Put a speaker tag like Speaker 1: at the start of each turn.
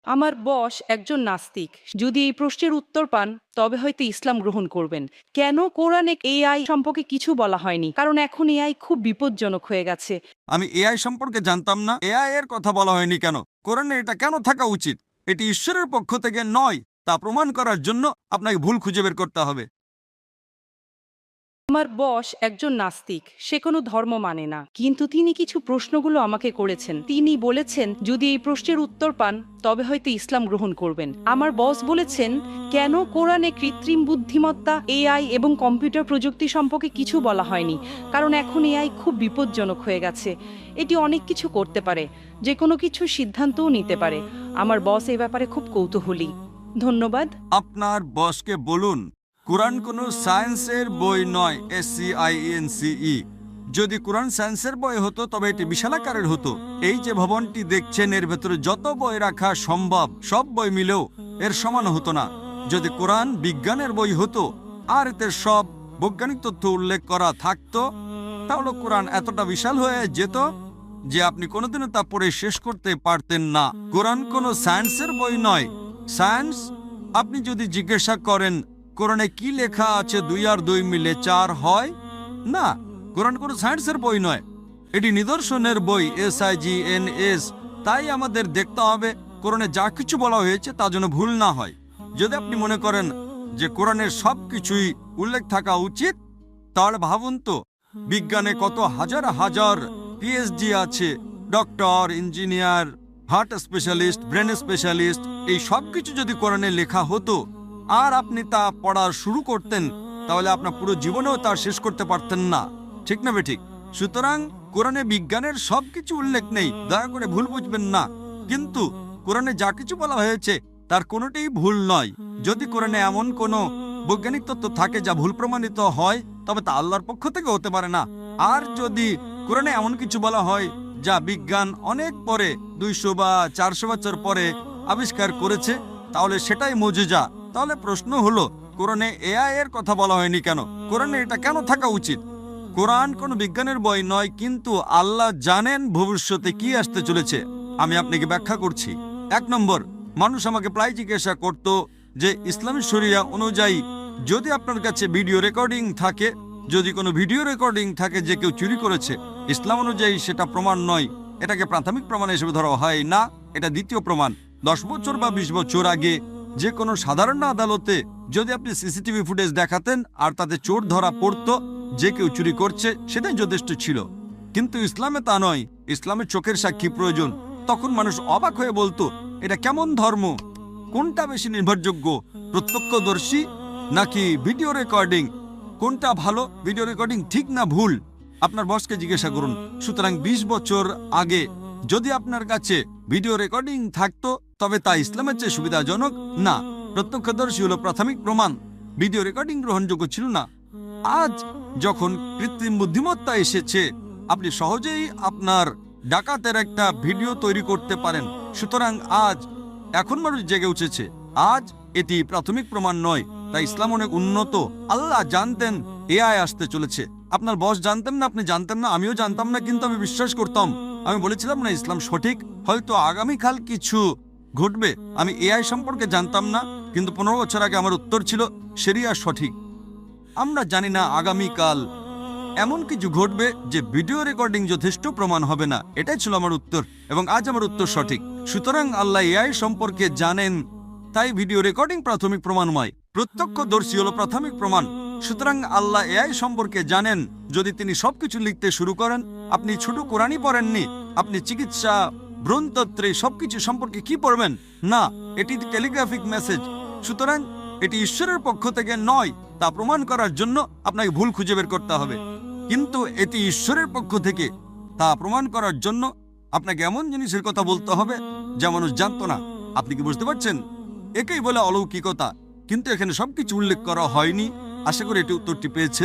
Speaker 1: আমার বস একজন নাস্তিক। যদি এই প্রশ্নের উত্তর পান তবে হয়তো ইসলাম গ্রহণ করবেন। কেন কোরআনে এআই সম্পর্কে কিছু বলা হয়নি? কারণ এখন এআই খুব বিপজ্জনক হয়ে গেছে।
Speaker 2: আমি এআই সম্পর্কে জানতাম না। এআই এর কথা বলা হয়নি কেন? কোরআনে এটা কেন থাকা উচিত? এটি ঈশ্বরের পক্ষ থেকে নয়, তা প্রমাণ করার জন্য আপনাকে ভুল খুঁজে বের করতে হবে।
Speaker 1: আমার বস একজন নাস্তিক, সে কোনো ধর্ম মানে না, কিন্তু তিনি কিছু প্রশ্নগুলো আমাকে করেছেন। তিনি বলেছেন যদি এই প্রশ্নের উত্তর পান তবে হয়তো ইসলাম গ্রহণ করবেন। আমার বস বলেছেন কেন কোরআনে কৃত্রিম বুদ্ধিমত্তা, এআই এবং কম্পিউটার প্রযুক্তি সম্পর্কে কিছু বলা হয়নি? কারণ এখন এআই খুব বিপজ্জনক হয়ে গেছে। এটি অনেক কিছু করতে পারে, যে কোনো কিছু সিদ্ধান্তও নিতে পারে। আমার বস এই ব্যাপারে খুব কৌতূহলী। ধন্যবাদ।
Speaker 2: আপনার বসকে বলুন কোরআন কোনো সায়েন্সের বই নয়। SCIENCE। যদি কোরআন সায়েন্সের বই হতো তবে এটি বিশালাকারের হতো। এই যে ভবনটি দেখছেন, এর ভেতরে যত বই রাখা সম্ভব সব বই মিলেও এর সমান হতো না। যদি কোরআন বিজ্ঞানের বই হতো আর এতে সব বৈজ্ঞানিক তথ্য উল্লেখ করা থাকতো, তাহলে কোরআন এতটা বিশাল হয়ে যেত যে আপনি কোনোদিনও তা পড়ে শেষ করতে পারতেন না। কোরআন কোনো সায়েন্সের বই নয়। সায়েন্স, আপনি যদি জিজ্ঞাসা করেন কোরআনে কি লেখা আছে 2 আর 2 মিলে 4 হয়, না, কোরআন কোনো সায়েন্সের বই নয়, এটি নিদর্শনের বই। SIGNS। তাই আমাদের দেখতে হবে কোরআনে যা কিছু বলা হয়েছে তা যেন ভুল না হয়। যদি আপনি মনে করেন যে কোরআনের সব কিছুই উল্লেখ থাকা উচিত, তাহলে ভাবুন তো বিজ্ঞানে কত হাজার হাজার PhD আছে, doctor, engineer, heart specialist, brain specialist. এই সব কিছু যদি কোরআনে লেখা হতো আর আপনি তা পড়া শুরু করতেন, তাহলে আপনার পুরো জীবনেও তা শেষ করতে পারতেন না। ঠিক না বেঠিক? সুতরাং কোরআনে বিজ্ঞানের সবকিছু উল্লেখ নেই, দয়া করে ভুল বুঝবেন না। কিন্তু কোরআনে যা কিছু বলা হয়েছে তার কোনোটাই ভুল নয়। যদি কোরআনে এমন কোনো বৈজ্ঞানিক তত্ত্ব থাকে যা ভুল প্রমাণিত হয়, তবে তা আল্লাহর পক্ষ থেকে হতে পারে না। আর যদি কোরআনে এমন কিছু বলা হয় যা বিজ্ঞান অনেক পরে, 200 বা 400 বছর পরে আবিষ্কার করেছে, তাহলে সেটাই মুজিজা। তাহলে প্রশ্ন হলো কোরআনে এআই এর কথা বলা হয়নি কেন? কোরআনে এটা কেন থাকা উচিত? কোরআন কোনো বিজ্ঞানের বই নয়, কিন্তু আল্লাহ জানেন ভবিষ্যতে কি আসতে চলেছে। আমি আপনাকে ব্যাখ্যা করছি। 1 নম্বর, মানুষ আমাকে প্রায় জিজ্ঞাসা করত যে ইসলামী শরিয়া অনুযায়ী যদি আপনার কাছে ভিডিও রেকর্ডিং থাকে, যদি কোনো ভিডিও রেকর্ডিং থাকে যে কেউ চুরি করেছে, ইসলাম অনুযায়ী সেটা প্রমাণ নয়। এটাকে প্রাথমিক প্রমাণ হিসেবে ধরা হয় না, এটা দ্বিতীয় প্রমাণ। 10 বছর বা 20 বছর আগে যে কোনো সাধারণ আদালতে যদি আপনি সিসিটিভি ফুটেজ দেখাতেন আর তাতে চোর ধরা পড়তো যে কেউ চুরি করছে, সেটাই যথেষ্ট ছিল। কিন্তু ইসলামে তা নয়। ইসলামের চোখের সাক্ষী প্রয়োজন। তখন মানুষ অবাক হয়ে বলতো এটা কেমন ধর্ম? কোনটা বেশি নির্ভরযোগ্য, প্রত্যক্ষদর্শী নাকি ভিডিও রেকর্ডিং? কোনটা ভালো? ভিডিও রেকর্ডিং ঠিক না ভুল? আপনার বসকে জিজ্ঞাসা করুন। সুতরাং 20 বছর আগে যদি আপনার কাছে ভিডিও রেকর্ডিং থাকতো, তবে তা ইসলামের চেয়ে সুবিধাজনক না। প্রত্যক্ষদর্শী হলো প্রাথমিক প্রমাণ, ভিডিও রেকর্ডিং গ্রহণযোগ্য ছিল না। আজ যখন কৃত্রিম বুদ্ধিমত্তা এসেছে, আপনি সহজেই আপনার ডাকাতের একটা ভিডিও তৈরি করতে পারেন। সুতরাং এখন মানুষ জেগে উঠেছে। আজ এটি প্রাথমিক প্রমাণ নয়। তাই ইসলাম অনেক উন্নত। আল্লাহ জানতেন এআই আসতে চলেছে। আপনার বস জানতেন না, আপনি জানতেন না, আমিও জানতাম না, কিন্তু আমি বিশ্বাস করতাম। আমি বলেছিলাম না ইসলাম সঠিক, হয়তো আগামীকাল কিছু ঘটবে। আমি এআই সম্পর্কে জানতাম না, কিন্তু 15 বছর আগে আমার উত্তর ছিল শরিয়া সঠিক। আমরা জানি না আগামীকাল এমন কিছু ঘটবে যে ভিডিও রেকর্ডিং যথেষ্ট প্রমাণ হবে না। এটাই ছিল আমার উত্তর, এবং আজ আমার উত্তর সঠিক। সুতরাং আল্লাহ এআই সম্পর্কে জানেন, তাই ভিডিও রেকর্ডিং প্রাথমিক প্রমাণ নয়, প্রত্যক্ষদর্শী হলো প্রাথমিক প্রমাণ। সুতরাং আল্লাহ এআই সম্পর্কে জানেন। যদি তিনি সবকিছু লিখতে শুরু করেন, আপনি ছোট কোরআনই পড়েননি, আপনি চিকিৎসা, ভ্রূণতত্ত্বে সবকিছু সম্পর্কে কি পড়বেন? না, এটি টেলিগ্রাফিক মেসেজ। সুতরাং এটি ঈশ্বরের পক্ষ থেকে নয়, তা প্রমাণ করার জন্য আপনাকে ভুল খুঁজে বের করতে হবে। কিন্তু এটি ঈশ্বরের পক্ষ থেকে, তা প্রমাণ করার জন্য আপনাকে এমন জিনিসের কথা বলতে হবে যা মানুষ জানতো না। আপনি কি বুঝতে পারছেন? একেই বলে অলৌকিকতা। কিন্তু এখানে সবকিছু উল্লেখ করা হয়নি। আশা করি এটি উত্তরটি পেয়েছে।